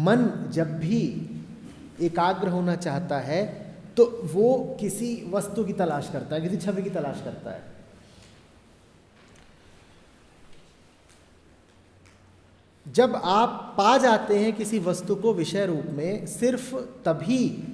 मन जब भी एकाग्र होना चाहता है तो वो किसी वस्तु की तलाश करता है, किसी छवि की तलाश करता है। जब आप पा जाते हैं किसी वस्तु को विषय रूप में, सिर्फ तभी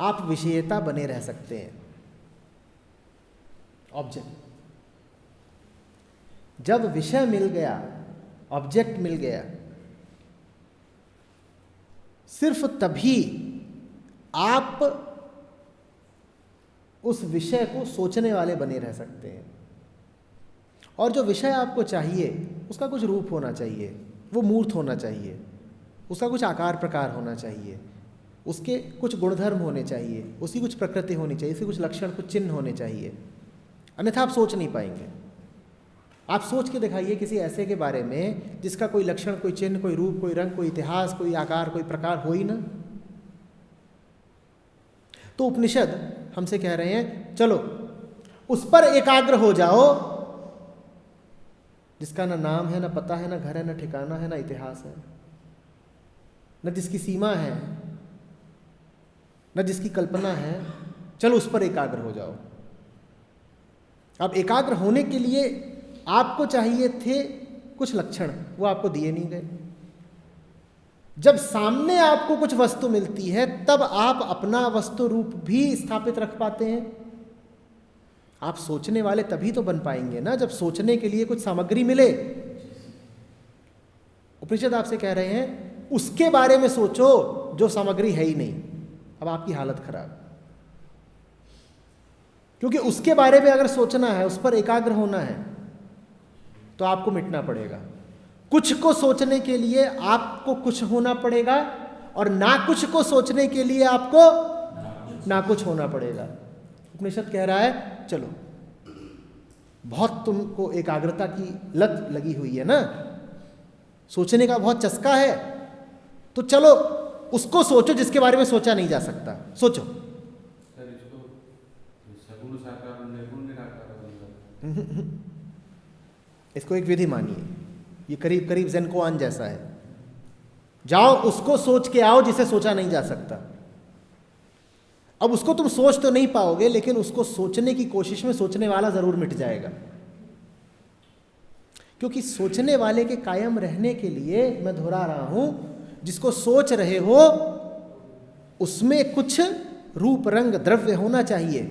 आप विषयता बने रह सकते हैं, ऑब्जेक्ट। जब विषय मिल गया, ऑब्जेक्ट मिल गया, सिर्फ तभी आप उस विषय को सोचने वाले बने रह सकते हैं। और जो विषय आपको चाहिए उसका कुछ रूप होना चाहिए, वो मूर्त होना चाहिए, उसका कुछ आकार प्रकार होना चाहिए, उसके कुछ गुणधर्म होने चाहिए, उसकी कुछ प्रकृति होनी चाहिए, उसके कुछ लक्षण, कुछ चिन्ह होने चाहिए, अन्यथा आप सोच नहीं पाएंगे। आप सोच के दिखाइए किसी ऐसे के बारे में जिसका कोई लक्षण, कोई चिन्ह, कोई रूप, कोई रंग, कोई इतिहास, कोई आकार, कोई प्रकार हो ही ना। तो उपनिषद हमसे कह रहे हैं चलो उस पर एकाग्र हो जाओ जिसका ना नाम है, ना पता है, ना घर है, ना ठिकाना है, ना इतिहास है, न जिसकी सीमा है, न जिसकी कल्पना है। चलो उस पर एकाग्र हो जाओ। अब एकाग्र होने के लिए आपको चाहिए थे कुछ लक्षण, वो आपको दिए नहीं गए। जब सामने आपको कुछ वस्तु मिलती है तब आप अपना वस्तु रूप भी स्थापित रख पाते हैं। आप सोचने वाले तभी तो बन पाएंगे ना जब सोचने के लिए कुछ सामग्री मिले। उपनिषद आपसे कह रहे हैं उसके बारे में सोचो जो सामग्री है ही नहीं। अब आपकी हालत खराब, क्योंकि उसके बारे में अगर सोचना है, उस पर एकाग्र होना है, तो आपको मिटना पड़ेगा। कुछ को सोचने के लिए आपको कुछ होना पड़ेगा और ना कुछ को सोचने के लिए आपको ना कुछ होना पड़ेगा। उपनिषद कह रहा है चलो, बहुत तुमको एकाग्रता की लत लगी हुई है ना, सोचने का बहुत चस्का है, तो चलो उसको सोचो जिसके बारे में सोचा नहीं जा सकता। सोचो। इसको एक विधि मानिए, ये करीब करीब ज़ेन कोआन जैसा है। जाओ उसको सोच के आओ जिसे सोचा नहीं जा सकता। अब उसको तुम सोच तो नहीं पाओगे, लेकिन उसको सोचने की कोशिश में सोचने वाला जरूर मिट जाएगा। क्योंकि सोचने वाले के कायम रहने के लिए, मैं दोहरा रहा हूं, जिसको सोच रहे हो उसमें कुछ रूप, रंग, द्रव्य होना चाहिए।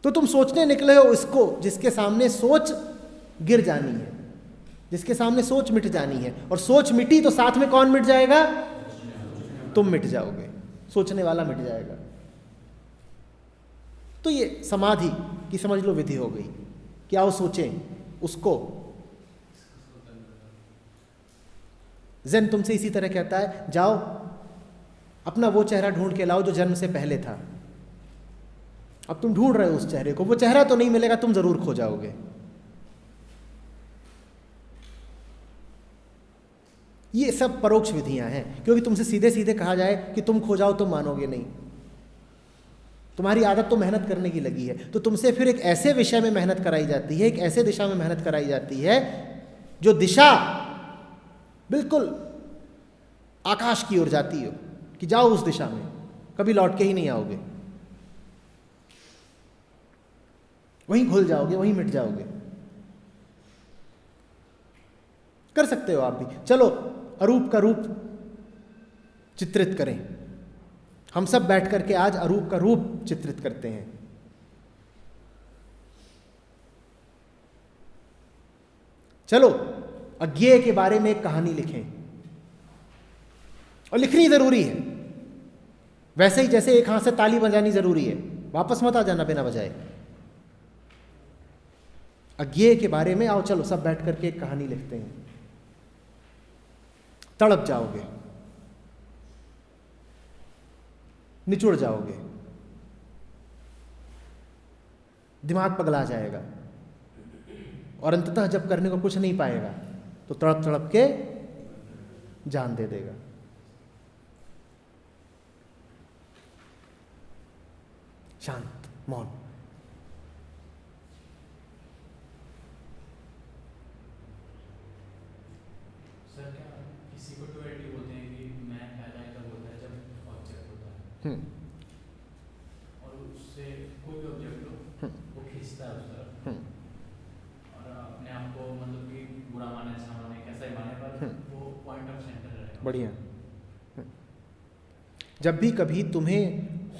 तो तुम सोचने निकले हो इसको जिसके सामने सोच गिर जानी है, जिसके सामने सोच मिट जानी है। और सोच मिटी तो साथ में कौन मिट जाएगा? तुम मिट जाओगे, सोचने वाला मिट जाएगा। तो ये समाधि की समझ लो विधि हो गई कि आओ सोचें उसको। ज़ेन तुमसे इसी तरह कहता है जाओ अपना वो चेहरा ढूंढ के लाओ जो जन्म से पहले था। अब तुम ढूंढ रहे हो उस चेहरे को, वो चेहरा तो नहीं मिलेगा, तुम जरूर खो जाओगे। ये सब परोक्ष विधियां हैं, क्योंकि तुमसे सीधे सीधे कहा जाए कि तुम खो जाओ, तुम मानोगे नहीं। तुम्हारी आदत तो मेहनत करने की लगी है, तो तुमसे फिर एक ऐसे विषय में मेहनत कराई जाती है, एक ऐसे दिशा में मेहनत कराई जाती है जो दिशा बिल्कुल आकाश की ओर जाती हो, कि जाओ उस दिशा में, कभी लौट के ही नहीं आओगे, वहीं घुल जाओगे, वहीं मिट जाओगे। कर सकते हो आप भी। चलो अरूप का रूप चित्रित करें। हम सब बैठ करके आज अरूप का रूप चित्रित करते हैं। चलो अज्ञेय के बारे में एक कहानी लिखें, और लिखनी जरूरी है, वैसे ही जैसे एक हाथ से ताली बजानी जरूरी है। वापस मत आ जाना बिना बजाए। अज्ञेय के बारे में आओ, चलो सब बैठ करके एक कहानी लिखते हैं। तड़प जाओगे, निचुड़ जाओगे, दिमाग पगला जाएगा, और अंततः जब करने को कुछ नहीं पाएगा तो तड़प तड़प के जान दे देगा। शांत, मौन। और उससे कोई भी ऑब्जेक्ट हो वो खींचता है उस तरफ, और अपने आप को मतलब कि बुरा माने अच्छा माने कैसा ही माने पर वो पॉइंट ऑफ सेंटर रहेगा। बढ़िया। जब भी कभी तुम्हें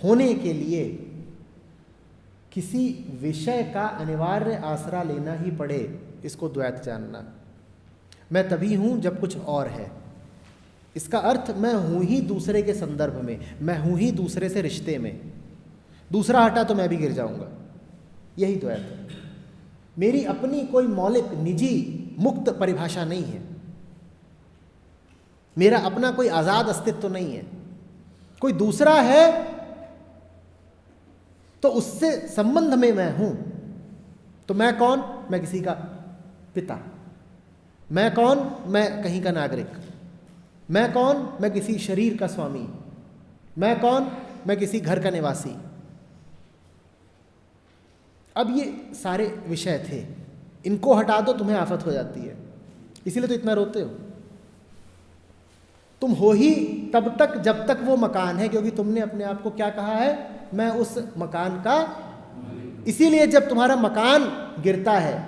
होने के लिए किसी विषय का अनिवार्य आसरा लेना ही पड़े, इसको द्वैत जानना। मैं तभी हूं जब कुछ और है। इसका अर्थ मैं हूं ही दूसरे के संदर्भ में, मैं हूं ही दूसरे से रिश्ते में। दूसरा हटा तो मैं भी गिर जाऊंगा, यही द्वैत है। मेरी अपनी कोई मौलिक निजी मुक्त परिभाषा नहीं है, मेरा अपना कोई आजाद अस्तित्व नहीं है। कोई दूसरा है तो उससे संबंध में मैं हूं। तो मैं कौन? मैं किसी का पिता। मैं कौन? मैं कहीं का नागरिक। मैं कौन? मैं किसी शरीर का स्वामी। मैं कौन? मैं किसी घर का निवासी। अब ये सारे विषय थे, इनको हटा दो तुम्हें आफत हो जाती है। इसीलिए तो इतना रोते हो। तुम हो ही तब तक जब तक वो मकान है, क्योंकि तुमने अपने आप को क्या कहा है? मैं उस मकान का। इसीलिए जब तुम्हारा मकान गिरता है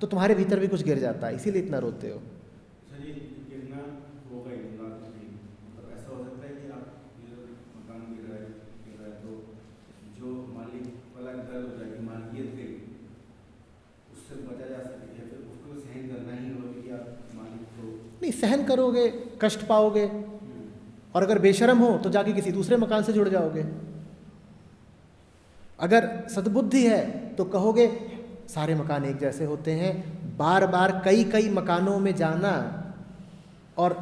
तो तुम्हारे भीतर भी कुछ गिर जाता है, इसीलिए इतना रोते हो। सर ये गिरना होगा ही नहीं, बात नहीं। मतलब ऐसा हो सकता है कि आप ये मकान गिर रहा है तो जो मालिक वाला घर हो जाएगी, मालिकियत के उससे बचा जा सके, या फिर उसको सहन करना ही होगा कि आप मालिक को नहीं, सहन करोगे, कष्ट पाओगे, और अगर बेशर्म हो तो जाके किसी दूसरे मकान से जुड़ जाओगे। अगर सद्बुद्धि है तो कहोगे सारे मकान एक जैसे होते हैं। बार बार कई कई मकानों में जाना और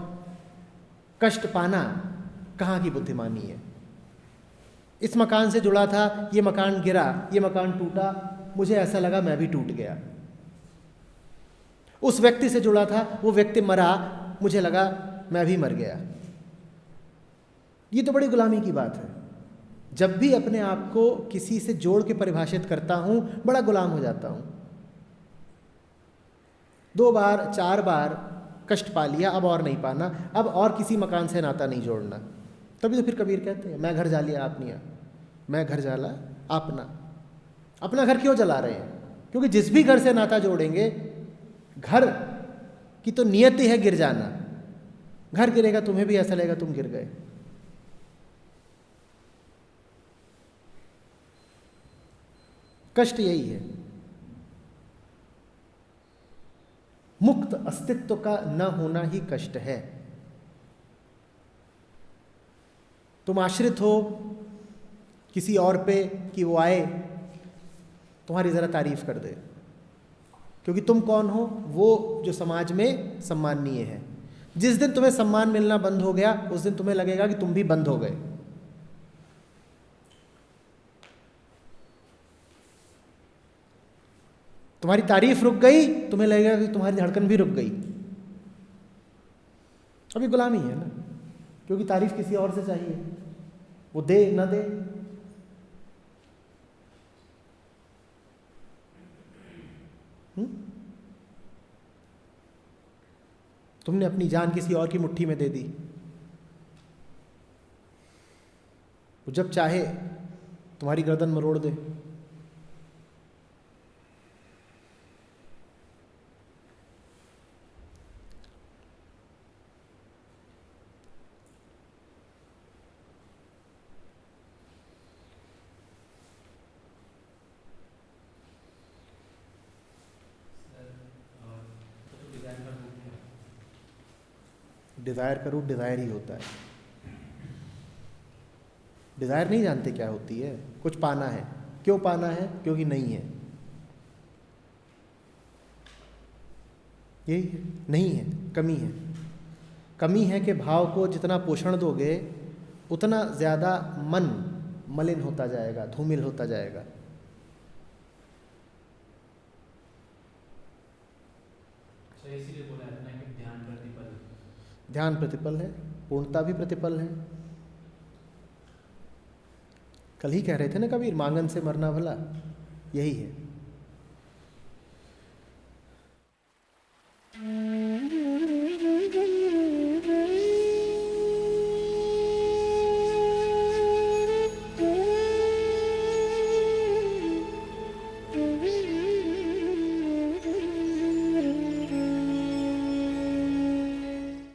कष्ट पाना कहाँ की बुद्धिमानी है? इस मकान से जुड़ा था, ये मकान गिरा, ये मकान टूटा, मुझे ऐसा लगा मैं भी टूट गया। उस व्यक्ति से जुड़ा था, वो व्यक्ति मरा, मुझे लगा मैं भी मर गया। ये तो बड़ी गुलामी की बात है। जब भी अपने आप को किसी से जोड़ के परिभाषित करता हूं, बड़ा गुलाम हो जाता हूं। 2 बार 4 बार कष्ट पा लिया, अब और नहीं पाना, अब और किसी मकान से नाता नहीं जोड़ना। तभी तो फिर कबीर कहते हैं, मैं घर जालिया आपनिया, मैं घर जाला आपना। अपना घर क्यों जला रहे हैं? क्योंकि जिस भी घर से नाता जोड़ेंगे, घर की तो नियति है गिर जाना। घर गिरेगा, तुम्हें भी ऐसा लगेगा तुम गिर गए। कष्ट यही है। मुक्त अस्तित्व का न होना ही कष्ट है। तुम आश्रित हो किसी और पे कि वो आए तुम्हारी ज़रा तारीफ कर दे, क्योंकि तुम कौन हो? वो जो समाज में सम्माननीय है। जिस दिन तुम्हें सम्मान मिलना बंद हो गया, उस दिन तुम्हें लगेगा कि तुम भी बंद हो गए। तुम्हारी तारीफ रुक गई, तुम्हें लगेगा कि तुम्हारी धड़कन भी रुक गई। अभी गुलामी है ना, क्योंकि तारीफ किसी और से चाहिए, वो दे ना दे। तुमने अपनी जान किसी और की मुट्ठी में दे दी, वो जब चाहे तुम्हारी गर्दन मरोड़ दे। डिज़ायर का रूप डिज़ायर ही होता है। डिज़ायर नहीं जानते क्या होती है? कुछ पाना है। क्यों पाना है? क्योंकि नहीं है। यही है, नहीं है, कमी है। कमी है कि भाव को जितना पोषण दोगे उतना ज़्यादा मन मलिन होता जाएगा, धूमिल होता जाएगा। इसीलिए बोला है ना कि ध्यान प्रतिपल। ध्यान प्रतिपल है, पूर्णता भी प्रतिपल है। कल ही कह रहे थे ना कबीर, मांगन से मरना भला, यही है।